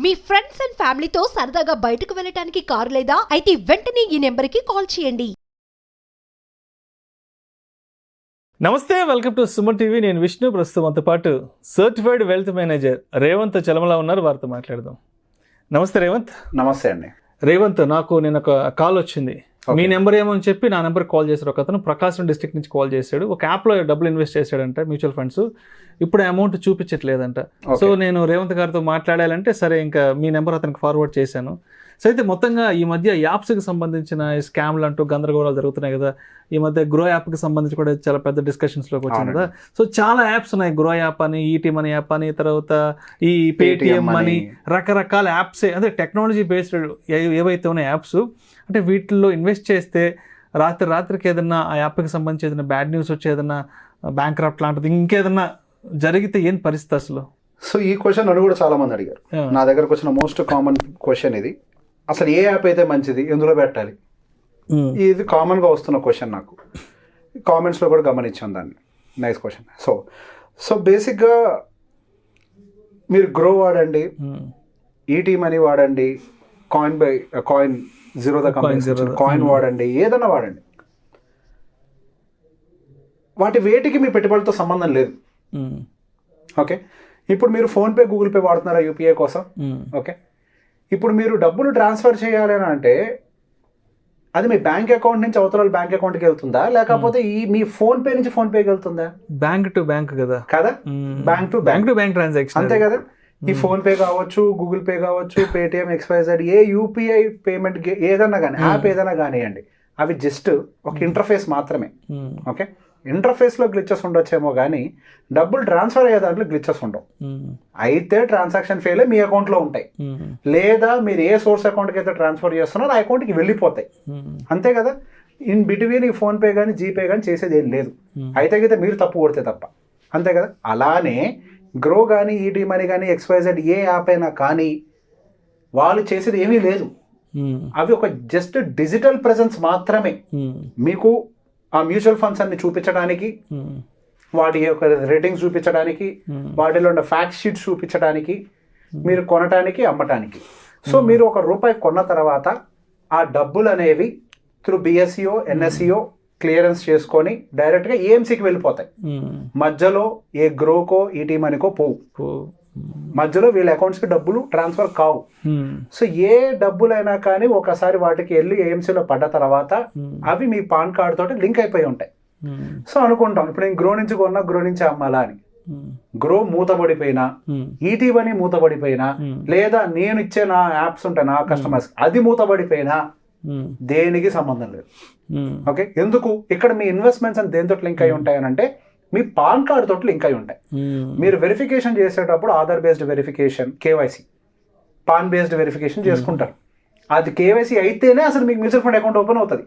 Me friends and ఫ్యామిలీతో సరదాగా బయటకు వెళ్ళటానికి కారు లేదా అయితే వెంటనే ఈ నెంబర్కి కాల్ చేయండి. నమస్తే, వెల్కమ్ టు సుమన్ టీవీ. నేను విష్ణు. ప్రస్తుతం మనతో పాటు certified wealth manager Revanth Chalamala ఉన్నారు. వారితో మాట్లాడదాం. నమస్తే రేవంత్. నమస్తే అండి. రేవంత్, నాకు నేను ఒక కాల్ వచ్చింది. మీ నెంబర్ ఏమో అని చెప్పి నా నెంబర్ కాల్ చేశారు. ఒక అతను ప్రకాశం డిస్ట్రిక్ట్ నుంచి కాల్ చేశాడు. ఒక యాప్లో డబ్బులు ఇన్వెస్ట్ చేశాడంట, మ్యూచువల్ ఫండ్స్. ఇప్పుడు అమౌంట్ చూపించట్లేదంట. సో నేను రేవంత్ గారితో మాట్లాడాలంటే సరే ఇంకా మీ నెంబర్ అతనికి ఫార్వర్డ్ చేశాను. సో అయితే మొత్తంగా ఈ మధ్య యాప్స్కి సంబంధించిన స్కామ్లు అంటూ గందరగోళాలు జరుగుతున్నాయి కదా. ఈ మధ్య గ్రో యాప్కి సంబంధించి కూడా చాలా పెద్ద డిస్కషన్స్లోకి వచ్చింది కదా. సో చాలా యాప్స్ ఉన్నాయి. గ్రో యాప్ అని, ఈటీ మనీ యాప్ అని, తర్వాత ఈ పేటిఎం అని, రకరకాల యాప్స్, అదే టెక్నాలజీ బేస్డ్ ఏవైతే ఉన్నాయి యాప్స్. అంటే వీటిల్లో ఇన్వెస్ట్ చేస్తే రాత్రికి ఏదన్నా ఆ యాప్కి సంబంధించి ఏదైనా బ్యాడ్ న్యూస్ వచ్చి ఏదైనా బ్యాంక్ క్రప్ట్ లాంటిది ఇంకేదన్నా జరిగితే ఏం పరిస్థితి అసలు? సో ఈ క్వశ్చన్ నన్ను కూడా చాలా మంది అడిగారు. నా దగ్గరకు వచ్చిన మోస్ట్ కామన్ క్వశ్చన్ ఇది. అసలు ఏ యాప్ అయితే మంచిది, ఎందులో పెట్టాలి? ఇది కామన్గా వస్తున్న క్వశ్చన్. నాకు కామెంట్స్లో కూడా గమనించాను దాన్ని. Nice question. సో బేసిక్గా మీరు గ్రో వాడండి, ఈటీ మనీ వాడండి, coin zero the company coin వాడండి, ఏదన్నా వాడండి. వాటి వేటికి మీ పెట్టుబడితో సంబంధం లేదు. ఓకే, ఇప్పుడు మీరు ఫోన్పే, గూగుల్ పే వాడుతున్నారా యూపీఐ కోసం? ఓకే, ఇప్పుడు మీరు డబ్బులు ట్రాన్స్ఫర్ చేయాలి అని అంటే అది మీ బ్యాంక్ అకౌంట్ నుంచి అవతల బ్యాంక్ అకౌంట్కి వెళ్తుందా, లేకపోతే ఈ మీ ఫోన్పే నుంచి ఫోన్పేకి వెళ్తుందా? బ్యాంక్ టు బ్యాంక్ కదా. బ్యాంక్ టు బ్యాంక్ ట్రాన్సాక్షన్ అంతే కదా. ఈ ఫోన్పే కావచ్చు, గూగుల్ పే కావచ్చు, పేటిఎం, XYZ, ఏ యూపీఐ పేమెంట్ ఏదన్నా కానీ, యాప్ ఏదైనా కానివ్వండి, అవి జస్ట్ ఒక ఇంటర్ఫేస్ మాత్రమే. ఓకే, ఇంటర్ఫేస్లో గ్లిచెస్ ఉండొచ్చేమో కానీ డబ్బులు ట్రాన్స్ఫర్ అయ్యే దాంట్లో గ్లిచెస్ ఉండవు. అయితే ట్రాన్సాక్షన్ ఫెయిల్ మీ అకౌంట్లో ఉంటాయి, లేదా మీరు ఏ సోర్స్ అకౌంట్కి అయితే ట్రాన్స్ఫర్ చేస్తున్నారో ఆ అకౌంట్కి వెళ్ళిపోతాయి. అంతే కదా. ఇన్ బిట్వీన్ ఈ ఫోన్పే కానీ జీపే కానీ చేసేది ఏం లేదు. అయితే మీరు తప్పు కొడితే తప్ప. అంతే కదా. అలానే గ్రో కానీ, ఈటీ మనీ కానీ, XYZ ఏ యాప్ అయినా కానీ వాళ్ళు చేసేది ఏమీ లేదు. అవి ఒక జస్ట్ డిజిటల్ ప్రెజెన్స్ మాత్రమే. మీకు ఆ మ్యూచువల్ ఫండ్స్ అన్ని చూపించడానికి, వాటి యొక్క రేటింగ్స్ చూపించడానికి, వాటిలో ఉన్న ఫ్యాక్ట్ షీట్స్ చూపించడానికి, మీరు కొనటానికి, అమ్మటానికి. సో మీరు ₹1 కొన్న తర్వాత ఆ డబ్బులు అనేవి త్రూ BSEO, NSEO క్లియరెన్స్ చేసుకొని డైరెక్ట్గా ఏఎంసీకి వెళ్ళిపోతాయి. మధ్యలో ఏ గ్రోకో, ఈటీ మనీకో పోవు. మధ్యలో వీళ్ళ అకౌంట్స్కి డబ్బులు ట్రాన్స్ఫర్ కావు. సో ఏ డబ్బులైనా కానీ ఒకసారి వాటికి వెళ్ళి ఏఎంసీలో పడ్డ తర్వాత అవి మీ పాన్ కార్డు తోటి లింక్ అయిపోయి ఉంటాయి. సో అనుకుంటాం ఇప్పుడు నేను గ్రో నుంచి కొన్నా, గ్రో నుంచి అమ్మాలా అని. గ్రో మూతపడిపోయినా, ఈటీ మనీ మూతపడిపోయినా, లేదా నేను ఇచ్చే నా యాప్స్ ఉంటాయి నా కస్టమర్స్, అది మూతపడిపోయినా దేనికి సంబంధం లేదు. ఓకే, ఎందుకు? ఇక్కడ మీ ఇన్వెస్ట్మెంట్స్ అని దేనితో లింక్ అయి ఉంటాయని అంటే మీ పాన్ కార్డు తోటి లింక్ అయి ఉంటాయి. మీరు వెరిఫికేషన్ చేసేటప్పుడు Aadhaar based verification, KYC, pan based verification చేసుకుంటారు. అది కేవైసీ అయితేనే అసలు మీకు మ్యూచువల్ ఫండ్ అకౌంట్ ఓపెన్ అవుతుంది.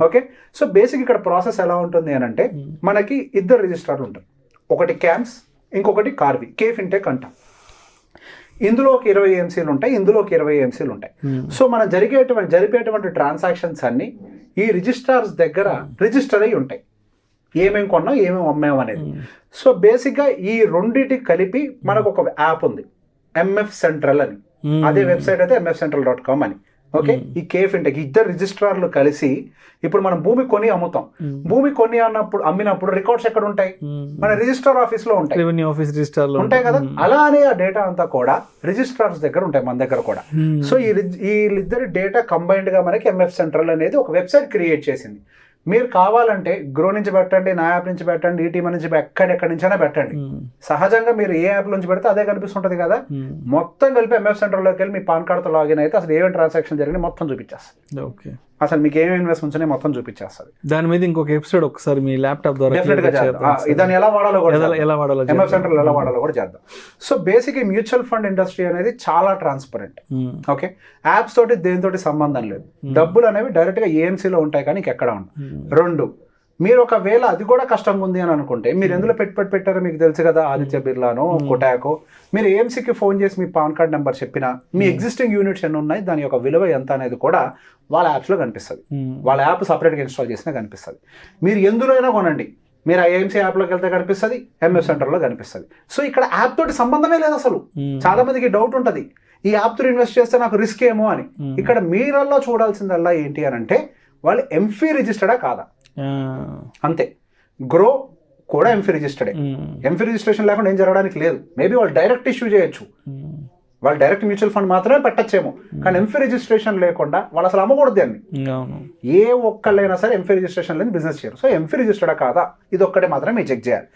ఓకే, సో బేసిక్ ఇక్కడ ప్రాసెస్ ఎలా ఉంటుంది అని అంటే మనకి 2 రిజిస్ట్రార్లు ఉంటాయి. ఒకటి క్యామ్స్, ఇంకొకటి కార్వి, కే ఫిన్టెక్ అంటాం. ఇందులో ఒక 20 EMCలు ఉంటాయి, ఇందులో ఒక 20 EMCలు ఉంటాయి. సో మనం జరిపేటువంటి ట్రాన్సాక్షన్స్ అన్ని ఈ రిజిస్ట్రార్స్ దగ్గర రిజిస్టర్ అయి ఉంటాయి. ఏమేమి కొన్నాం, ఏమేమి అమ్మాం అనేది. సో బేసిక్గా ఈ రెండింటికి కలిపి మనకు ఒక యాప్ ఉంది, MF Central అని. అదే వెబ్సైట్ అయితే mfcentral.com అని. ఓకే, ఈ కే ఫిన్టెక్ 2 రిజిస్ట్రార్లు కలిసి ఇప్పుడు మనం భూమి కొని అమ్ముతాం. భూమి కొని అమ్మినప్పుడు రికార్డ్స్ ఎక్కడ ఉంటాయి? మన రిజిస్ట్రార్ ఆఫీస్ లో ఉంటాయి, రెవెన్యూ ఆఫీస్ రిజిస్టర్ ఉంటాయి కదా. అలానే ఆ డేటా అంతా కూడా రిజిస్ట్రార్స్ దగ్గర ఉంటాయి, మన దగ్గర కూడా. సో వీళ్ళిద్దరి డేటా కంబైన్డ్ గా మనకి MF Central అనేది ఒక వెబ్సైట్ క్రియేట్ చేసింది. మీరు కావాలంటే గ్రో నుంచి పెట్టండి, నా యాప్ నుంచి పెట్టండి, ఈటీ నుంచి ఎక్కడెక్కడి నుంచైనా పెట్టండి. సహజంగా మీరు ఏ యాప్ నుంచి పెడితే అదే కనిపిస్తుంటది కదా. మొత్తం కలిపి MF Centralలోకి వెళ్ళి మీ పాన్ కార్డుతో లాగిన్ అయితే అసలు ఏమేమి ట్రాన్సాక్షన్ జరిగినాయి మొత్తం చూపించేస్తుంది. ఓకే, అసలు మీకు ఏమేమి ఇన్వెస్ట్మెంట్స్ ఉన్నాయి మొత్తం చూపించేస్తుంది. దాని మీద ఇంకొక ఎపిసోడ్ ఒకసారి మీ ల్యాప్టాప్ ద్వారా డెఫినెట్ గా చేద్దాం. దాన్ని ఎలా వాడాలో కూడా MF Central ఎలా వాడాలో కూడా చేద్దాం. సో బేసిక్ ఈ మ్యూచువల్ ఫండ్ ఇండస్ట్రీ అనేది చాలా ట్రాన్స్పరెంట్. ఓకే, యాప్స్ తోటి దేనితోటి సంబంధం లేదు. డబ్బులు అనేవి డైరెక్ట్ గా ఏఎంసీలో ఉంటాయి కానీ ఇంకెక్కడ ఉండవు. 2, మీరు ఒకవేళ అది కూడా కష్టంగా ఉంది అని అనుకుంటే మీరు ఎందులో పెట్టారో మీకు తెలుసు కదా, ఆదిత్య బిర్లానో, కొటాకో. మీరు ఏఎంసీకి ఫోన్ చేసి మీ పాన్ కార్డ్ నెంబర్ చెప్పినా మీ ఎగ్జిస్టింగ్ యూనిట్స్ ఎన్ని ఉన్నాయి, దాని యొక్క విలువ ఎంత అనేది కూడా వాళ్ళ యాప్స్లో కనిపిస్తుంది. వాళ్ళ యాప్ సపరేట్గా ఇన్స్టాల్ చేసినా కనిపిస్తుంది. మీరు ఎందులో అయినా కొనండి, మీరు ఐఎంసీ యాప్లోకి వెళ్తే కనిపిస్తుంది, MF Centralలో కనిపిస్తుంది. సో ఇక్కడ యాప్ తోటి సంబంధమే లేదు అసలు. చాలా మందికి డౌట్ ఉంటుంది, ఈ యాప్ తో ఇన్వెస్ట్ చేస్తే నాకు రిస్క్ ఏమో అని. ఇక్కడ మీరల్లో చూడాల్సిందల్లా ఏంటి అని అంటే వాళ్ళు ఎంఫీ రిజిస్టర్డా కాదా అంతే. గ్రో కూడా ఎంఫీ రిజిస్టర్డే. ఎంఫీ రిజిస్ట్రేషన్ లేకుండా ఏం జరగడానికి లేదు. మేబీ వాళ్ళు డైరెక్ట్ ఇష్యూ చేయొచ్చు, వాళ్ళు డైరెక్ట్ మ్యూచువల్ ఫండ్ మాత్రమే పెట్టచ్చేమో, కానీ ఎంఫీ రిజిస్ట్రేషన్ లేకుండా వాళ్ళు అసలు అమ్మకూడదు అని. ఏ ఒక్కళ్ళైనా సరే ఎంఫీ రిజిస్ట్రేషన్ లేని బిజినెస్ చేయరు. సో ఎంఫీ రిజిస్టర్డా కాదా ఇది ఒక్కటే మాత్రం మీరు చెక్ చేయాలి.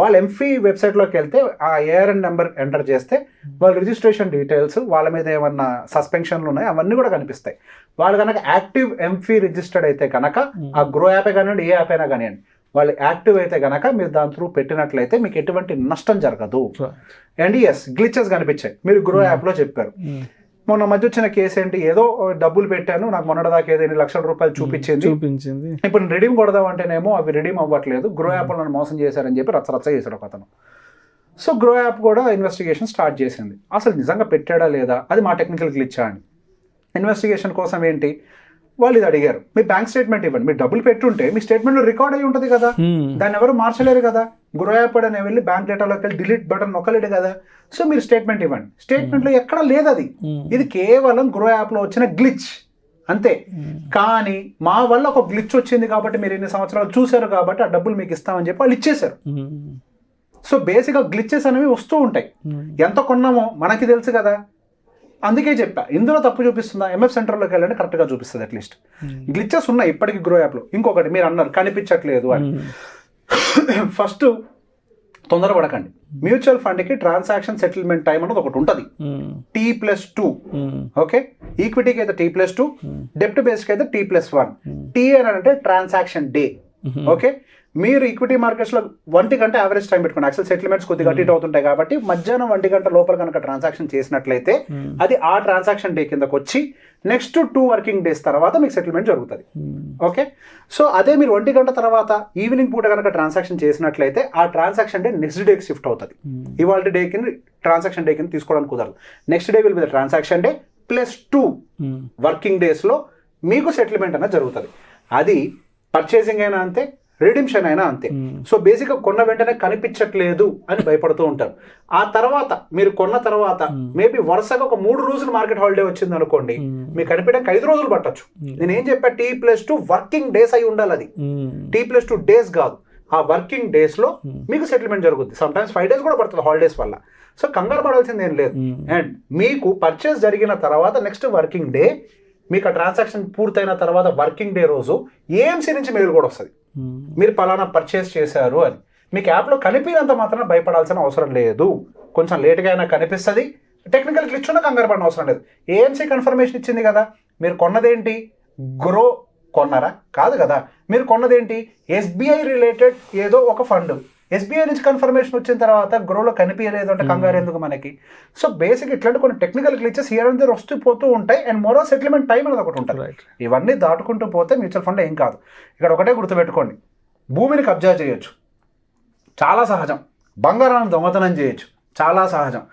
వాళ్ళు ఎంఫీ వెబ్సైట్లోకి వెళ్తే ఆ ఏఆర్ఎన్ నెంబర్ ఎంటర్ చేస్తే వాళ్ళ రిజిస్ట్రేషన్ డీటెయిల్స్, వాళ్ళ మీద ఏమన్నా సస్పెన్షన్లు ఉన్నాయి అవన్నీ కూడా కనిపిస్తాయి. వాళ్ళు కనుక యాక్టివ్ ఎంఫీ రిజిస్టర్డ్ అయితే కనుక ఆ గ్రో యాపే కానివ్వండి ఏ యాప్ అయినా కానివ్వండి వాళ్ళు యాక్టివ్ అయితే కనుక మీరు దాని త్రూ పెట్టినట్లయితే మీకు ఎటువంటి నష్టం జరగదు. అండ్ ఎస్ గ్లిచెస్ కనిపించాయి మీరు గ్రో యాప్లో చెప్పారు. మొన్న మధ్య వచ్చిన కేసు ఏంటి, ఏదో డబ్బులు పెట్టాను నాకు మొన్నటిదాకా ఏదో 8 లక్షల రూపాయలు చూపించింది, ఇప్పుడు రెడీమ్ కొడదాం అంటేనేమో అవి రెడీమ్ అవ్వట్లేదు, గ్రో యాప్ నన్ను మోసం చేశారని చెప్పి రచ్చ చేశాడు ఒక అతను. సో గ్రో యాప్ కూడా ఇన్వెస్టిగేషన్ స్టార్ట్ చేసింది. అసలు నిజంగా పెట్టాడా లేదా అది మా టెక్నికల్ గ్లిచ్చా అని. ఇన్వెస్టిగేషన్ కోసం ఏంటి వాళ్ళు ఇది అడిగారు, మీ బ్యాంక్ స్టేట్మెంట్ ఇవ్వండి, మీరు డబ్బులు పెట్టుంటే మీ స్టేట్మెంట్లో రికార్డ్ అయి ఉంటుంది కదా, దాన్ని ఎవరు మార్చలేరు కదా. గ్రో యాప్ అని వెళ్ళి బ్యాంక్ డేటాలోకి వెళ్ళి డిలీట్ బటన్ నొక్కలేడు కదా. సో మీరు స్టేట్మెంట్ ఇవ్వండి, స్టేట్మెంట్లో ఎక్కడ లేదు అది, ఇది కేవలం గ్రో యాప్లో వచ్చిన గ్లిచ్ అంతే. కానీ మా వల్ల ఒక గ్లిచ్ వచ్చింది కాబట్టి మీరు ఎన్ని సంవత్సరాలు చూశారు కాబట్టి ఆ డబ్బులు మీకు ఇస్తామని చెప్పి వాళ్ళు ఇచ్చేశారు. సో బేసిక్గా గ్లిచెస్ అనేవి వస్తూ ఉంటాయి, ఎంత కొన్నామో మనకి తెలుసు కదా. అందుకే చెప్పా ఇందులో తప్పు చూపిస్తుందా, ఎంఎఫ్ సెంటర్లోకి వెళ్ళండి కరెక్ట్గా చూపిస్తుంది. అట్లీస్ట్ గ్లిచెస్ ఉన్నాయి ఇప్పటికీ గ్రో యాప్లో. ఇంకొకటి మీరు అన్నారు కనిపించట్లేదు అని, ఫస్ట్ తొందరపడకండి. మ్యూచువల్ ఫండ్కి ట్రాన్సాక్షన్ సెటిల్మెంట్ టైం అనేది ఒకటి ఉంటుంది, T+2. ఓకే, ఈక్విటీకి అయితే T+2, డెప్ట్ బేస్కి అయితే T+1. T అని అంటే ట్రాన్సాక్షన్ డే. ఓకే, మీరు ఈక్విటీ మార్కెట్స్లో 1 గంట యావరేజ్ టైం పెట్టుకోండి. యాక్చువల్ సెటిల్మెంట్స్ కొద్దిగా అటు ఇటు అవుతుంటాయి కాబట్టి మధ్యాహ్నం 1 గంట లోపల కనుక ట్రాన్సాక్షన్ చేసినట్లయితే అది ఆ ట్రాన్సాక్షన్ డే కిందకు వచ్చి నెక్స్ట్ 2 వర్కింగ్ డేస్ తర్వాత మీకు సెటిల్మెంట్ జరుగుతుంది. ఓకే, సో అదే మీరు 1 గంట తర్వాత ఈవినింగ్ పూట కనుక ట్రాన్సాక్షన్ చేసినట్లయితే ఆ ట్రాన్సాక్షన్ డే నెక్స్ట్ డేకి షిఫ్ట్ అవుతుంది. ఇవాళ డే కింద ట్రాన్సాక్షన్ డే కింద తీసుకోవడానికి కుదరదు. Next day will be the transaction day +2 working డేస్లో మీకు సెటిల్మెంట్ అనేది జరుగుతుంది. అది పర్చేసింగ్ అయినా అంతే, రిడిమ్షన్ అయినా అంతే. సో బేసిక్గా కొన్న వెంటనే కనిపించట్లేదు అని భయపడుతూ ఉంటారు. ఆ తర్వాత మీరు కొన్న తర్వాత మేబీ వరుసగా ఒక 3 రోజులు మార్కెట్ హాలిడే వచ్చింది అనుకోండి, మీకు కనిపించడానికి 5 రోజులు పట్టొచ్చు. నేను ఏం చెప్పా, T+2 వర్కింగ్ డేస్ అయి ఉండాలి. అది T+2 డేస్ కాదు, ఆ వర్కింగ్ డేస్ లో మీకు సెటిల్మెంట్ జరుగుతుంది. సమ్ టైమ్స్ 5 డేస్ కూడా పడుతుంది హాలిడేస్ వల్ల. సో కంగారు పడాల్సింది ఏం లేదు. అండ్ మీకు పర్చేస్ జరిగిన తర్వాత నెక్స్ట్ వర్కింగ్ డే మీకు ఆ ట్రాన్సాక్షన్ పూర్తయిన తర్వాత వర్కింగ్ డే రోజు ఏఎంసీ నుంచి మెయిల్ కూడా వస్తుంది, మీరు పలానా పర్చేస్ చేశారు అని. మీకు యాప్లో కనిపినంత మాత్రం భయపడాల్సిన అవసరం లేదు. కొంచెం లేట్గా అయినా కనిపిస్తుంది, టెక్నికల్ గ్లిచ్ ఉన్న కంగారు పడిన అవసరం లేదు. ఏఎంసీ కన్ఫర్మేషన్ ఇచ్చింది కదా. మీరు కొన్నదేంటి, గ్రో కొన్నారా? కాదు కదా. మీరు కొన్నదేంటి, ఎస్బీఐ రిలేటెడ్ ఏదో ఒక ఫండ్. ఎస్బీఐ నుంచి కన్ఫర్మేషన్ వచ్చిన తర్వాత గ్రోలో కనిపించలేదు అంటే కంగారు ఎందుకు మనకి? సో బేసిక్ ఇట్లాంటి కొన్ని technical glitches here and there వస్తూ పోతూ ఉంటాయి. అండ్ మోరో సెటిల్మెంట్ టైం అనేది ఒకటి ఉంటుంది. ఇవన్నీ దాటుకుంటూ పోతే మ్యూచువల్ ఫండ్ ఏం కాదు. ఇక్కడ ఒకటే గుర్తుపెట్టుకోండి, భూమిని కబ్జా చేయొచ్చు, చాలా సహజం. బంగారాన్ని దొంగతనం చేయొచ్చు, చాలా సహజం.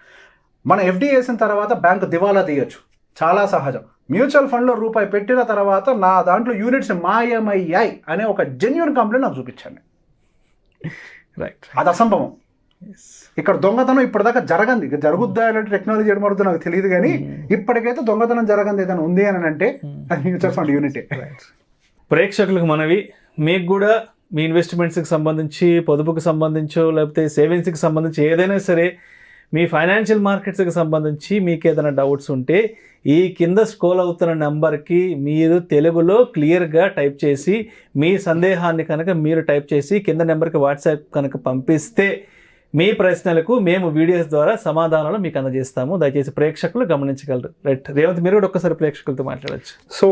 మన ఎఫ్డీ వేసిన తర్వాత బ్యాంకు దివాలా తీయొచ్చు, చాలా సహజం. మ్యూచువల్ ఫండ్లో రూపాయి పెట్టిన తర్వాత నా దాంట్లో యూనిట్స్ మాయమయ్యాయి అనే ఒక జెన్యూన్ కంప్లైంట్ నాకు చూపించండి. రైట్, అది అసంభవం. ఇక్కడ దొంగతనం ఇప్పటిదాకా జరగంది. ఇక జరుగుద్దా అంటే టెక్నాలజీ ఏమవుతుందో నాకు తెలియదు, కానీ ఇప్పటికైతే దొంగతనం జరగంది ఏదైనా ఉంది అని అంటే అది మ్యూచువల్ ఫండ్ యూనిటే. ప్రేక్షకులకు మనవి, మీకు కూడా మీ ఇన్వెస్ట్మెంట్స్కి సంబంధించి, పొదుపుకు సంబంధించో లేకపోతే సేవింగ్స్కి సంబంధించి ఏదైనా సరే మీ ఫైనాన్షియల్ మార్కెట్స్కి సంబంధించి మీకు ఏదైనా డౌట్స్ ఉంటే ఈ కింద స్క్రోల్ అవుతున్న నెంబర్కి మీరు తెలుగులో క్లియర్గా టైప్ చేసి మీ సందేహాన్ని కనుక మీరు టైప్ చేసి కింద నెంబర్కి వాట్సాప్ కనుక పంపిస్తే మీ ప్రశ్నలకు మేము వీడియోస్ ద్వారా సమాధానాలు మీకు అందజేస్తాము. దయచేసి ప్రేక్షకులు గమనించగలరు. రైట్ రేవంత్, మీరు కూడా ఒక్కసారి ప్రేక్షకులతో మాట్లాడచ్చు. సో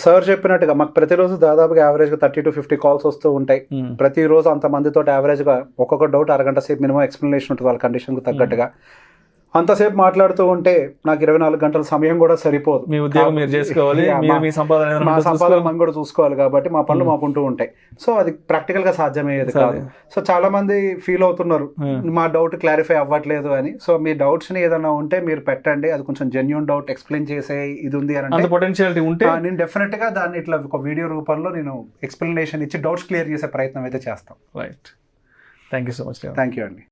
సార్ చెప్పినట్టుగా మాకు ప్రతిరోజు దాదాపుగా యావరేజ్గా 30 to 50 కాల్స్ వస్తూ ఉంటాయి. ప్రతిరోజు అంతమందితో యావరేజ్గా ఒక్కొక్క డౌట్ అరగంట సేపు మినిమం ఎక్స్ప్లెనేషన్ ఉంటుంది వాళ్ళ కండిషన్కు తగ్గట్టుగా. అంతసేపు మాట్లాడుతూ ఉంటే నాకు 24 గంటల సమయం కూడా సరిపోదు. మీ ఉద్యోగం మీరు చేసుకోవాలి, మా సంపాదన మనం కూడా చూసుకోవాలి కాబట్టి మా పనులు మాకుంటూ ఉంటాయి. సో అది ప్రాక్టికల్ గా సాధ్యమయ్యేది కాదు. సో చాలా మంది ఫీల్ అవుతున్నారు మా డౌట్ క్లారిఫై అవ్వట్లేదు అని. సో మీ డౌట్స్ ని ఏదైనా ఉంటే మీరు పెట్టండి, అది కొంచెం జెన్యూన్ డౌట్ ఎక్స్ప్లెయిన్ చేసే ఇది ఉంది అని పొటెన్షియాలిటీ ఉంటే నేను డెఫినెట్ గా దాన్ని ఇట్లా ఒక వీడియో రూపంలో నేను ఎక్స్ప్లెనేషన్ ఇచ్చి డౌట్స్ క్లియర్ చేసే ప్రయత్నం అయితే చేస్తాం. Right, thank you so much. Thank you అండి.